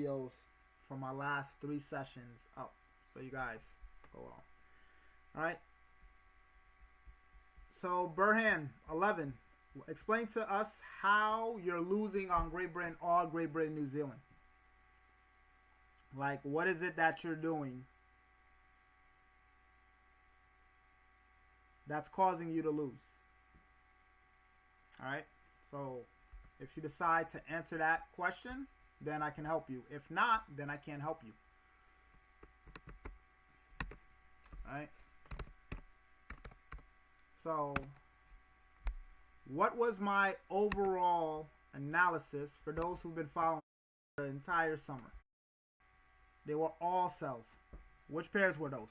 videos from my last 3 sessions up, so you guys go on. All right. So Burhan 11, explain to us how you're losing on Great Britain, all Great Britain, New Zealand. Like, what is it that you're doing that's causing you to lose? All right. So if you decide to answer that question, then I can help you. If not, then I can't help you. All right. So what was my overall analysis for those who've been following the entire summer? They were all sells. Which pairs were those?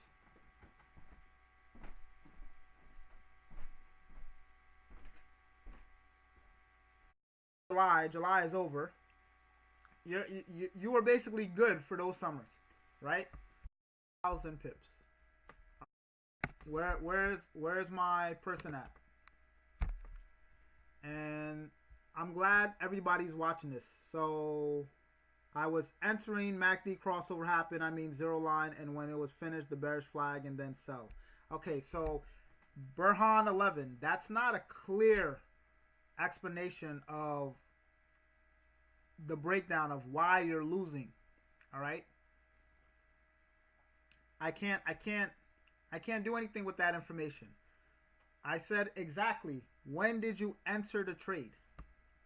July is over. You were basically good for those summers, right? 1,000 pips. Where's my person at? And I'm glad everybody's watching this. So I was entering MACD crossover happen. I mean zero line, and when it was finished, the bearish flag and then sell. Okay, so Burhan 11. That's not a clear explanation of the breakdown of why you're losing. All right. I can't do anything with that information. I said exactly when did you enter the trade,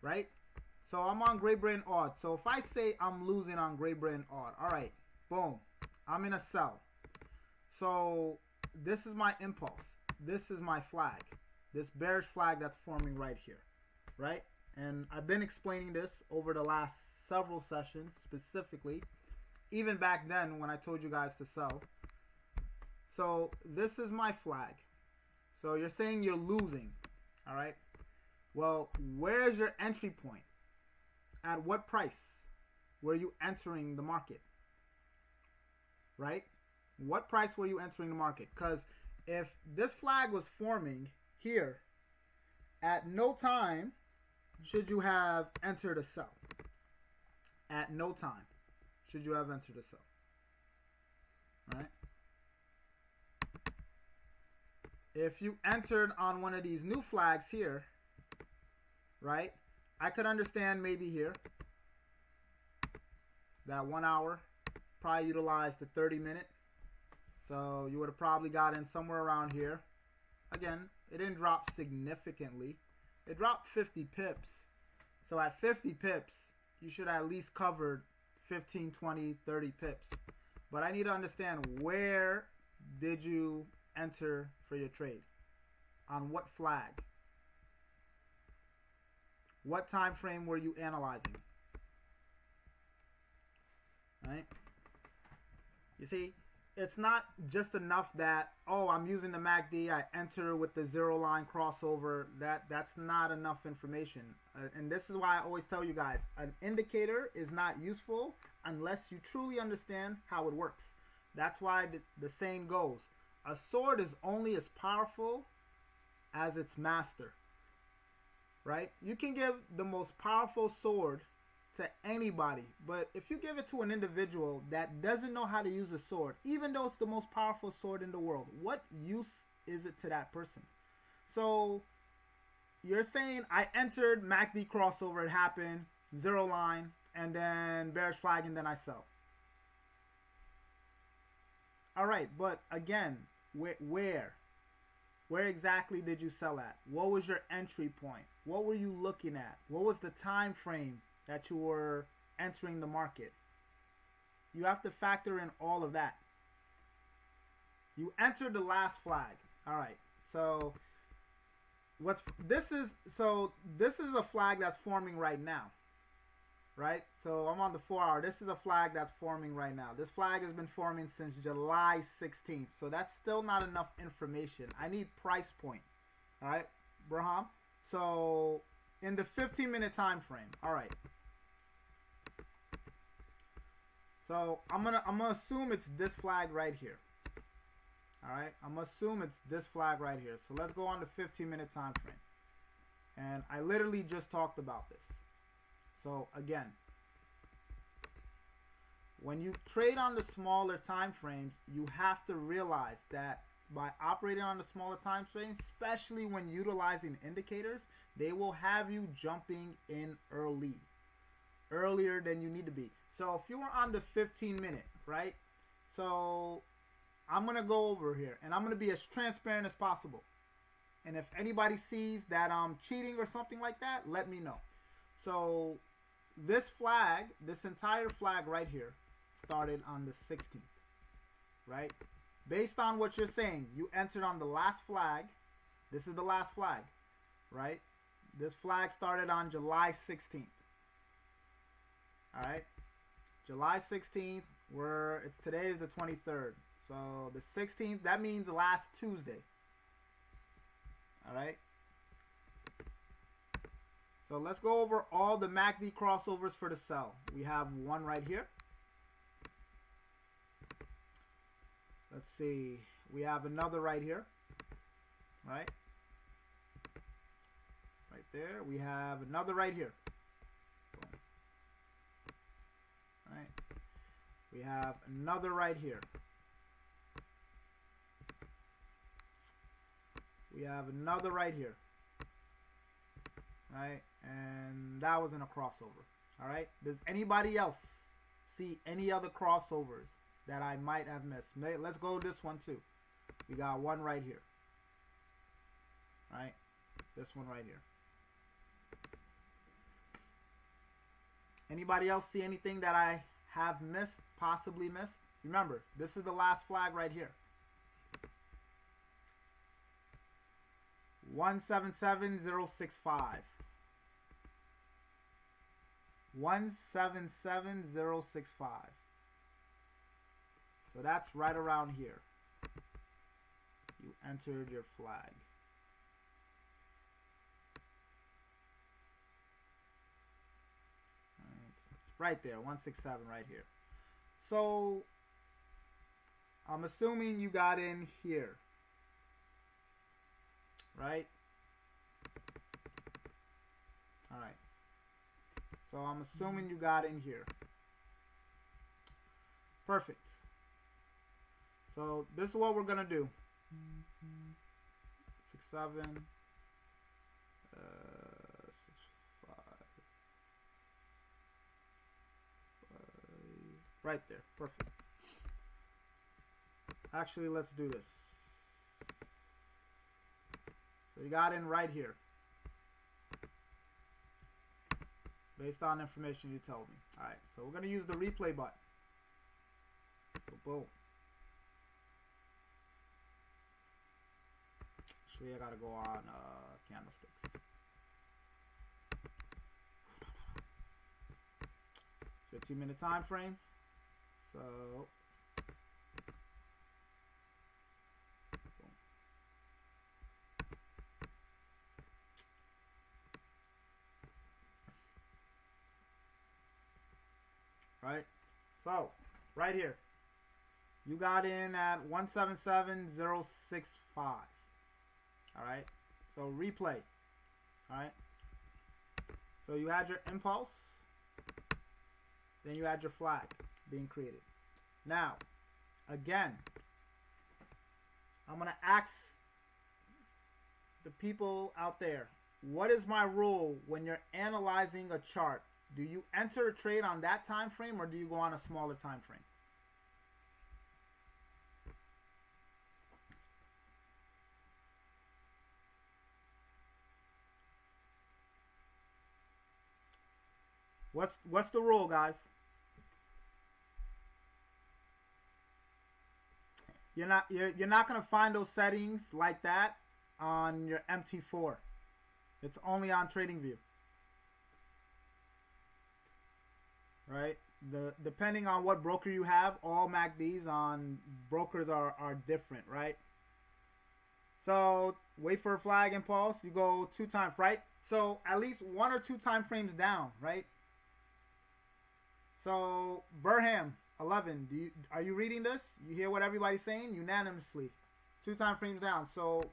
right? So I'm on Great Britain odd. So if I say I'm losing on Great Britain odd, all right, boom, I'm in a sell. So this is my impulse. This is my flag. This bearish flag that's forming right here, right? And I've been explaining this over the last several sessions, specifically, even back then when I told you guys to sell. So this is my flag. So you're saying you're losing, all right? Well, where's your entry point? At what price were you entering the market, right? What price were you entering the market? Because if this flag was forming here, at no time should you have entered a sell. At no time should you have entered a sell, all right? If you entered on one of these new flags here, right, I could understand maybe here that 1 hour probably utilized the 30-minute. So you would have probably got in somewhere around here. Again, it didn't drop significantly. It dropped 50 pips. So at 50 pips, you should at least covered 15, 20, 30 pips. But I need to understand, where did you enter for your trade? On what flag? What time frame were you analyzing? Right? You see, it's not just enough that, oh, I'm using the MACD, I enter with the zero line crossover. That's not enough information. And this is why I always tell you guys, an indicator is not useful unless you truly understand how it works. That's why the saying goes, a sword is only as powerful as its master, right? You can give the most powerful sword to anybody, but if you give it to an individual that doesn't know how to use a sword, even though it's the most powerful sword in the world, what use is it to that person? So you're saying I entered MACD crossover, it happened, zero line, and then bearish flag, and then I sell. All right, but again, where exactly did you sell at? What was your entry point? What were you looking at? What was the time frame that you were entering the market? You have to factor in all of that. You entered the last flag. All right. So this is a flag that's forming right now. Right? So I'm on the 4 hour. This is a flag that's forming right now. This flag has been forming since July 16th. So that's still not enough information. I need price point. All right, Burhan. So in the 15-minute time frame. All right. So I'm gonna assume it's this flag right here. All right. I'm gonna assume it's this flag right here. So let's go on the 15-minute time frame. And I literally just talked about this. So again, when you trade on the smaller time frames, you have to realize that by operating on the smaller time frames, especially when utilizing indicators, they will have you jumping in earlier than you need to be. So if you were on the 15-minute, right? So I'm going to go over here and I'm going to be as transparent as possible. And if anybody sees that I'm cheating or something like that, let me know. So this flag, this entire flag right here, started on the 16th, right? Based on what you're saying, you entered on the last flag. This is the last flag, right? This flag started on July 16th. All right? July 16th, today is the 23rd. So the 16th, that means last Tuesday. All right? So let's go over all the MACD crossovers for the sell. We have one right here. Let's see. We have another right here. Right? Right there. We have another right here. Boom. Right? We have another right here. We have another right here. Right? And that wasn't a crossover. Alright? Does anybody else see any other crossovers that I might have missed? Let's go this one too. We got one right here. Right? This one right here. Anybody else see anything that I have missed, possibly missed? Remember, this is the last flag right here. 177065. 177065. So that's right around here. You entered your flag. Right there, 167 right here. So I'm assuming you got in here, right? All right. So I'm assuming you got in here. Perfect. So this is what we're gonna do. 6, 7, 6, 5. Right there. Perfect. Actually, let's do this. So you got in right here. Based on information you told me. Alright, so we're going to use the replay button. So boom. Actually, I got to go on candlesticks. 15-minute time frame. So boom. Right? So, right here. You got in at 177065. Alright? So replay. Alright? So you had your impulse. Then you had your flag being created. Now, again, I'm going to ask the people out there, what is my rule when you're analyzing a chart? Do you enter a trade on that time frame or do you go on a smaller time frame? What's the rule, guys? You're not going to find those settings like that on your MT4. It's only on TradingView. Right? Depending on what broker you have, all MACDs on brokers are different, right? So wait for a flag impulse. You go 2 times, right? So at least 1 or 2 time frames down, right? So Burham 11. Are you reading this? You hear what everybody's saying? Unanimously, 2 time frames down. So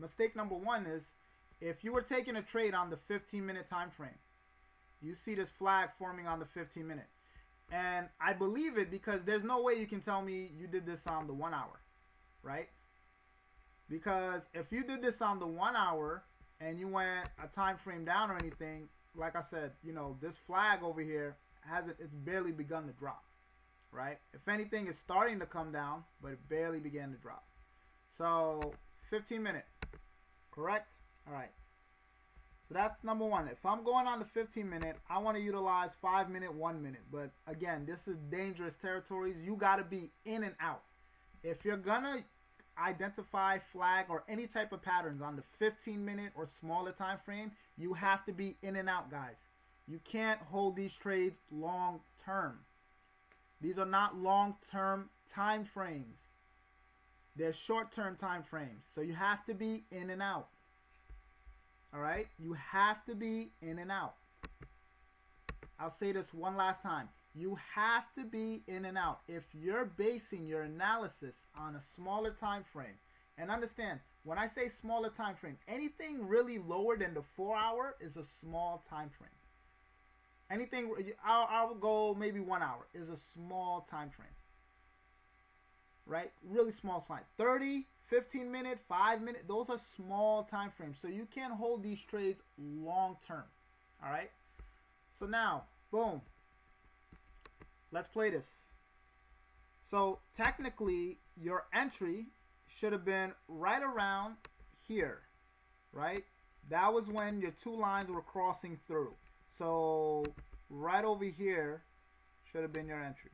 mistake number 1 is if you were taking a trade on the 15-minute time frame, you see this flag forming on the 15-minute. And I believe it because there's no way you can tell me you did this on the 1 hour, right? Because if you did this on the 1 hour and you went a time frame down or anything, like I said, you know, this flag over here it's barely begun to drop, right? If anything, it's starting to come down, but it barely began to drop. So 15 minute, correct? All right. So that's number one. If I'm going on the 15 minute, I want to utilize 5 minute, 1 minute. But again, this is dangerous territories. You got to be in and out. If you're going to identify flag or any type of patterns on the 15 minute or smaller time frame, you have to be in and out, guys. You can't hold these trades long term. These are not long term time frames. They're short term time frames. So you have to be in and out. All right? You have to be in and out. I'll say this one last time. You have to be in and out. If you're basing your analysis on a smaller time frame, and understand, when I say smaller time frame, anything really lower than the 4 hour is a small time frame. Anything, I'll go maybe 1 hour is a small time frame. Right? Really small time. 30, 15 minute, 5 minute, those are small time frames. So you can't hold these trades long term. All right? So now, boom. Let's play this. So technically, your entry should have been right around here, right? That was when your two lines were crossing through. So right over here should have been your entry,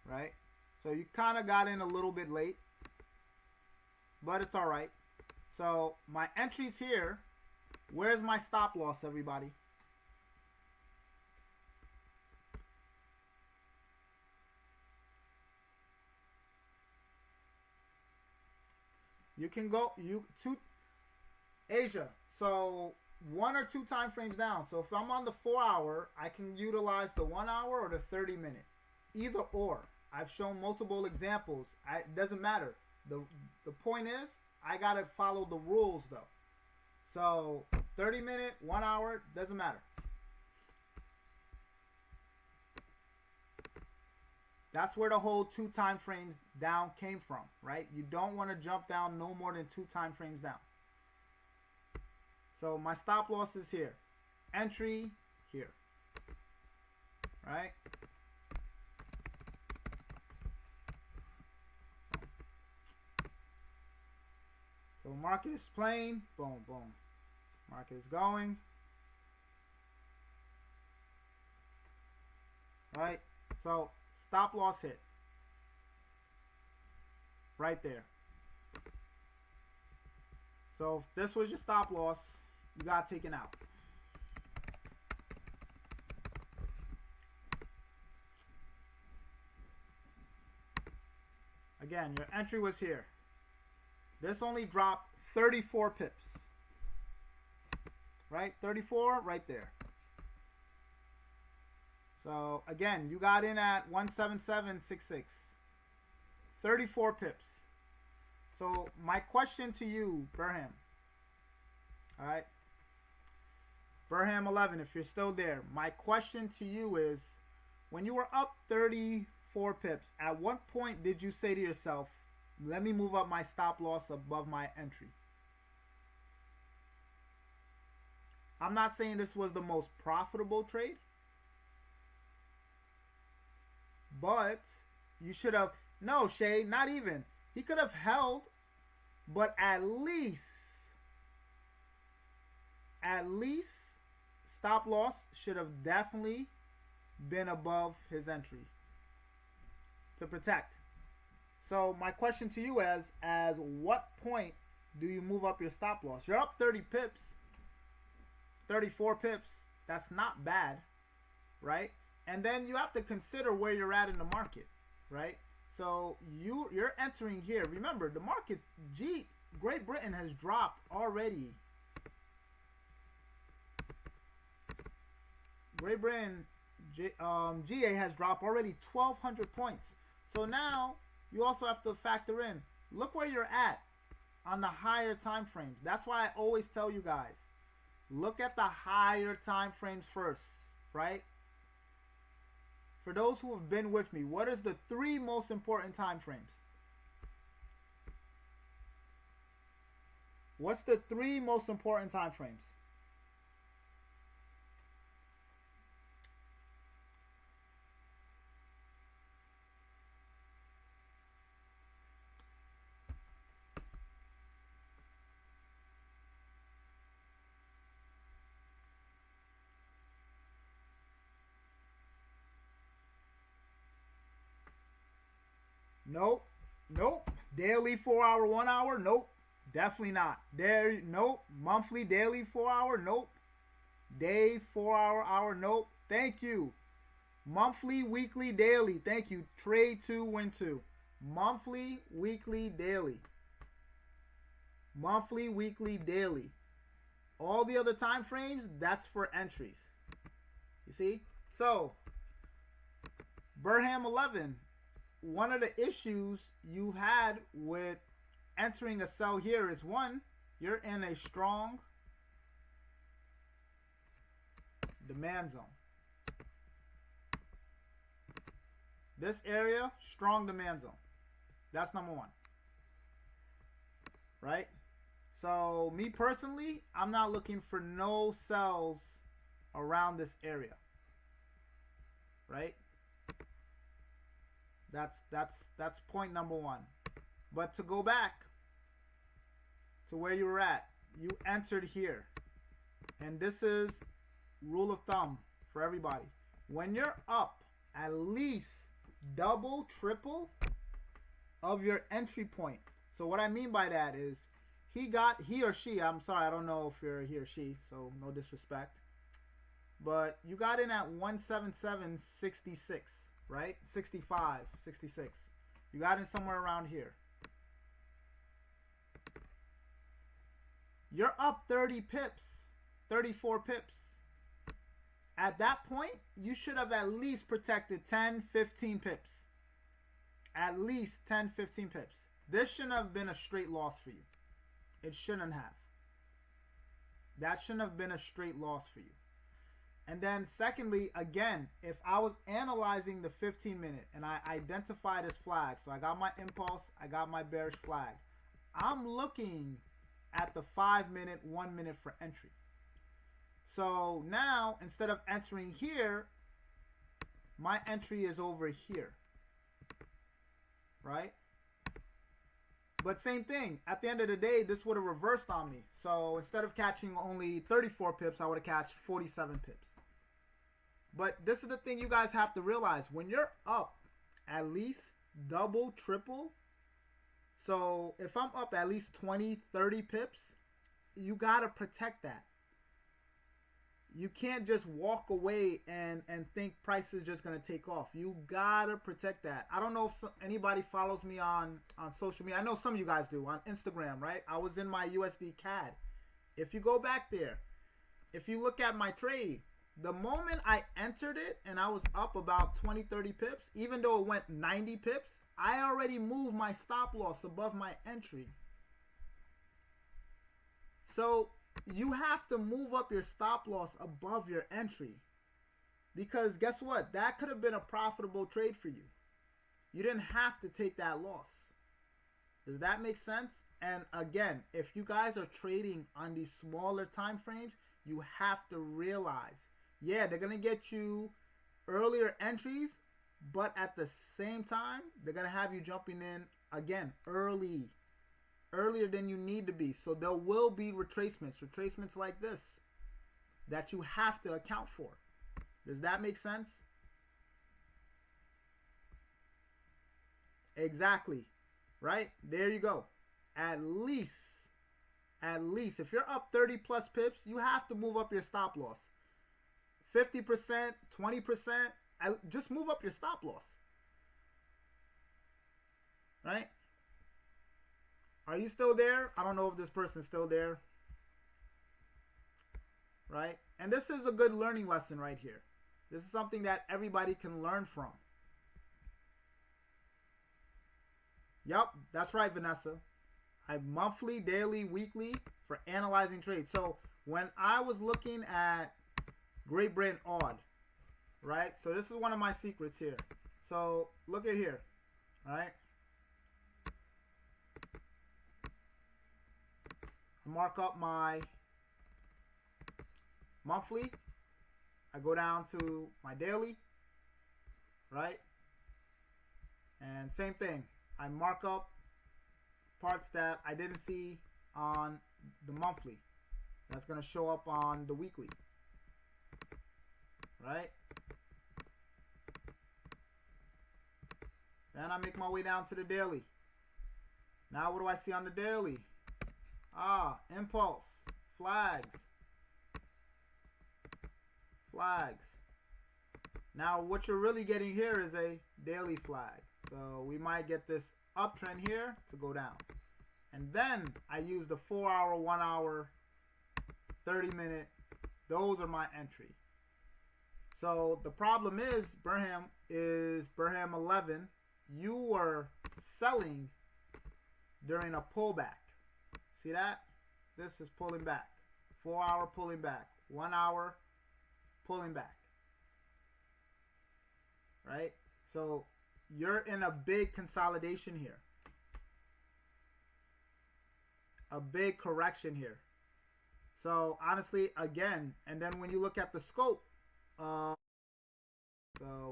right? So you kind of got in a little bit late, but it's all right. So my entry's here. Where's my stop loss, everybody? You can go Asia. So 1 or 2 time frames down. So if I'm on the 4 hour, I can utilize the 1 hour or the 30 minute. Either or. I've shown multiple examples. It doesn't matter. The point is, I gotta follow the rules though. So 30 minute, 1 hour, doesn't matter. That's where the whole 2 time frames down came from, right? You don't want to jump down no more than 2 time frames down. So my stop loss is here. Entry here. Right? So market is playing. Boom, boom. Market is going. Right? So stop loss hit. Right there. So if this was your stop loss, you got taken out. Again, your entry was here. This only dropped 34 pips. Right? 34 right there. So again, you got in at 177.66. 34 pips. So my question to you, Burham. All right? Burham 11, if you're still there. My question to you is, when you were up 34 pips, at what point did you say to yourself, let me move up my stop loss above my entry? I'm not saying this was the most profitable trade, but you should have, no, Shay, not even. He could have held, but at least stop loss should have definitely been above his entry to protect. So my question to you is, as what point do you move up your stop loss? You're up 30 pips, 34 pips. That's not bad, right? And then you have to consider where you're at in the market, right? So you're entering here. Remember, the market, Great Britain has dropped already. Great Britain, GA has dropped already 1,200 points. So now you also have to factor in, look where you're at on the higher time frames. That's why I always tell you guys, look at the higher time frames first, right? For those who have been with me, what is the 3 most important time frames? What's the 3 most important time frames? Nope. Nope. Daily 4 hour, 1 hour? Nope. Definitely not. There, nope. Monthly, daily 4 hour? Nope. Day, 4 hour, hour? Nope. Thank you. Monthly, weekly, daily. Thank you. Trade 2, win 2. Monthly, weekly, daily. Monthly, weekly, daily. All the other time frames, that's for entries. You see? So, Burham 11. One of the issues you had with entering a sell here is, one, you're in a strong demand zone. This area, strong demand zone. That's number 1. Right? So me personally, I'm not looking for no sells around this area. Right? That's point number 1. But to go back to where you were at, you entered here. And this is rule of thumb for everybody. When you're up at least double, triple of your entry point. So what I mean by that is he or she, I'm sorry, I don't know if you're he or she, so no disrespect. But you got in at 177.66. Right? 65, 66. You got in somewhere around here. You're up 30 pips, 34 pips. At that point, you should have at least protected 10, 15 pips. At least 10, 15 pips. This shouldn't have been a straight loss for you. It shouldn't have. That shouldn't have been a straight loss for you. And then secondly, again, if I was analyzing the 15-minute and I identify this flag, so I got my impulse, I got my bearish flag, I'm looking at the 5-minute, 1 minute for entry. So now, instead of entering here, my entry is over here. Right? But same thing, at the end of the day, this would have reversed on me. So instead of catching only 34 pips, I would have catched 47 pips. But this is the thing you guys have to realize. When you're up at least double, triple, so if I'm up at least 20, 30 pips, you got to protect that. You can't just walk away and think price is just going to take off. You got to protect that. I don't know if anybody follows me on social media. I know some of you guys do on Instagram, right? I was in my USD CAD. If you go back there, if you look at my trade, the moment I entered it and I was up about 20, 30 pips, even though it went 90 pips, I already moved my stop loss above my entry. So you have to move up your stop loss above your entry. Because guess what? That could have been a profitable trade for you. You didn't have to take that loss. Does that make sense? And again, if you guys are trading on these smaller time frames, you have to realize, yeah, they're going to get you earlier entries, but at the same time, they're going to have you jumping in, again, earlier than you need to be. So there will be retracements like this that you have to account for. Does that make sense? Exactly. Right? There you go. At least, if you're up 30 plus pips, you have to move up your stop loss. 50%, 20%, just move up your stop loss. Right? Are you still there? I don't know if this person's still there. Right? And this is a good learning lesson right here. This is something that everybody can learn from. Yep, that's right, Vanessa. I have monthly, daily, weekly for analyzing trades. So when I was looking at Great Britain odd, right? So this is one of my secrets here. So look at here, right? I mark up my monthly. I go down to my daily, right? And same thing. I mark up parts that I didn't see on the monthly. That's going to show up on the weekly, right? Then I make my way down to the daily. Now what do I see on the daily? Impulse, flags. Now what you're really getting here is a daily flag. So we might get this uptrend here to go down. And then I use the 4 hour, 1 hour, 30 minute. Those are my entry. So the problem is Burham 11. You were selling during a pullback. See that? This is pulling back. 4 hour pulling back. 1 hour pulling back. Right? So you're in a big consolidation here. A big correction here. So honestly, again, and then when you look at the scope, so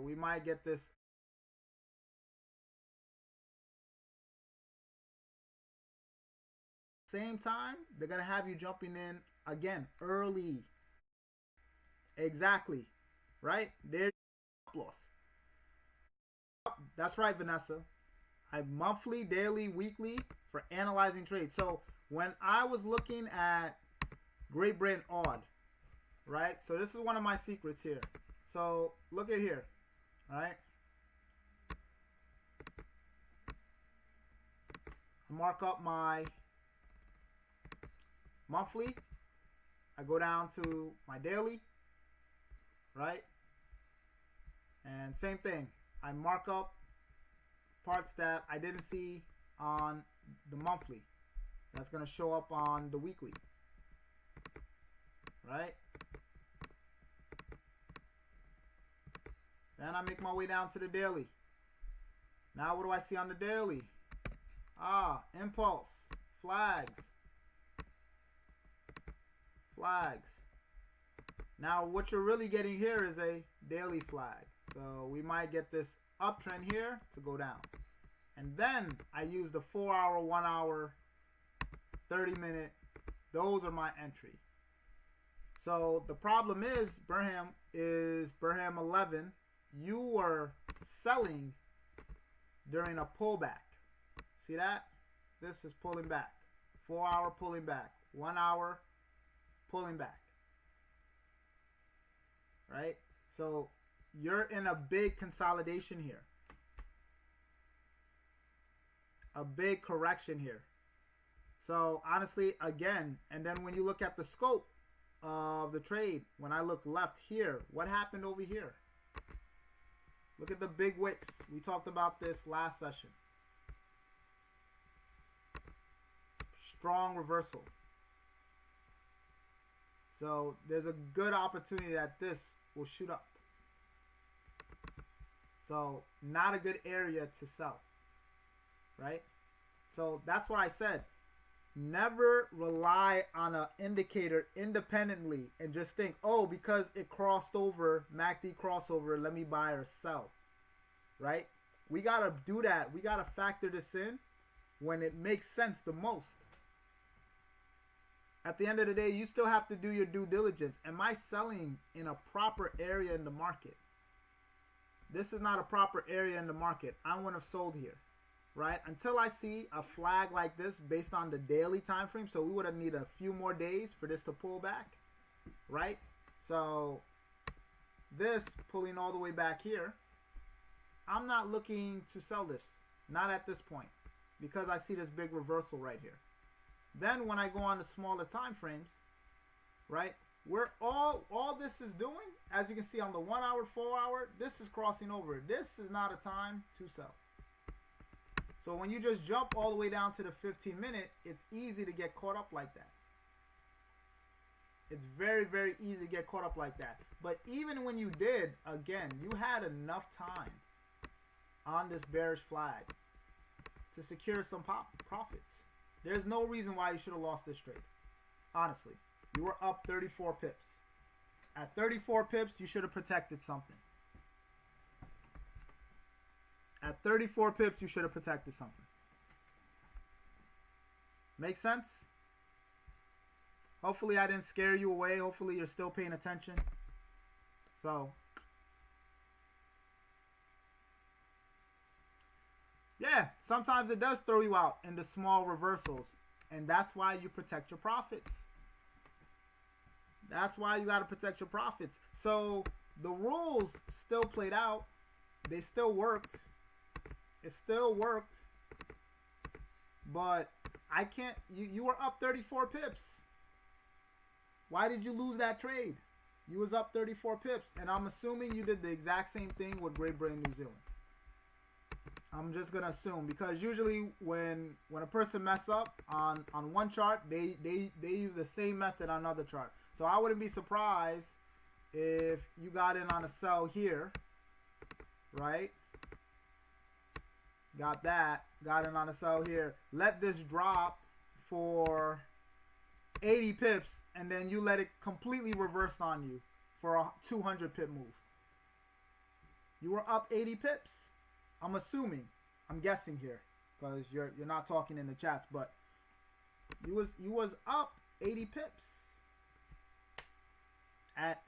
we might get this same time. They're gonna have you jumping in again early. Exactly, right? There's stop loss. That's right, Vanessa. I monthly, daily, weekly for analyzing trades. So when I was looking at Great Britain odd, right? So this is one of my secrets here. So look at here, right? I mark up my monthly. I go down to my daily, right? And same thing. I mark up parts that I didn't see on the monthly. That's going to show up on the weekly, right? Then I make my way down to the daily. Now what do I see on the daily? Impulse, flags. Now what you're really getting here is a daily flag. So we might get this uptrend here to go down. And then I use the 4 hour, 1 hour, 30 minute. Those are my entry. So the problem is Burham 11. You were selling during a pullback. See that? This is pulling back. 4 hour pulling back. 1 hour pulling back. Right? So you're in a big consolidation here. A big correction here. So honestly, again, and then when you look at the scope of the trade, when I look left here, what happened over here? Look at the big wicks. We talked about this last session. Strong reversal. So there's a good opportunity that this will shoot up. So not a good area to sell, right? So that's what I said. Never rely on an indicator independently and just think, oh, because it crossed over, MACD crossover, let me buy or sell, right? We got to do that. We got to factor this in when it makes sense the most. At the end of the day, you still have to do your due diligence. Am I selling in a proper area in the market? This is not a proper area in the market. I wouldn't have sold here, right? Until I see a flag like this based on the daily time frame. So we would have needed a few more days for this to pull back, right? So this pulling all the way back here, I'm not looking to sell this. Not at this point, because I see this big reversal right here. Then when I go on to smaller time frames, right, where all this is doing, as you can see on the 1 hour, 4 hour, this is crossing over. This is not a time to sell. So when you just jump all the way down to the 15 minute, it's easy to get caught up like that. It's very, very easy to get caught up like that. But even when you did, again, you had enough time on this bearish flag to secure some profits. There's no reason why you should have lost this trade. Honestly, you were up 34 pips. At 34 pips, you should have protected something. At 34 pips, you should have protected something. Make sense? Hopefully I didn't scare you away. Hopefully you're still paying attention. So, yeah, sometimes it does throw you out in the small reversals. And that's why you protect your profits. That's why you got to protect your profits. So, the rules still played out. They still worked. It still worked. But I can't... You were up 34 pips. Why did you lose that trade? You was up 34 pips. And I'm assuming you did the exact same thing with Great Britain, New Zealand. I'm just going to assume. Because usually when a person mess up on one chart, they use the same method on another chart. So I wouldn't be surprised if you got in on a sell here. Right? Got that. Got in on a sell here. Let this drop for 80 pips. And then you let it completely reverse on you for a 200 pip move. You were up 80 pips. I'm assuming. I'm guessing here. Because you're not talking in the chats. But you was up 80 pips.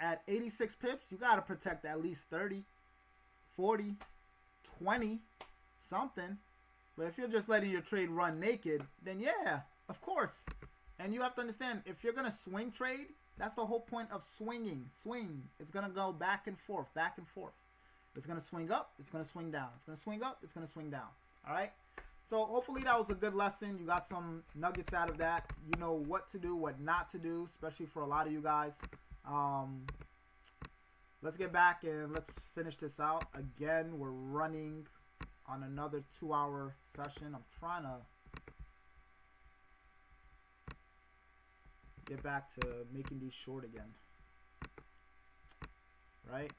At 86 pips, you got to protect at least 30, 40, 20, something. But if you're just letting your trade run naked, then yeah, of course. And you have to understand, if you're going to swing trade, that's the whole point of swinging. Swing. It's going to go back and forth, back and forth. It's going to swing up. It's going to swing down. It's going to swing up. It's going to swing down. All right? So hopefully that was a good lesson. You got some nuggets out of that. You know what to do, what not to do, especially for a lot of you guys. Let's get back and let's finish this out. Again, we're running on another 2-hour session. I'm trying to get back to making these short again. Right?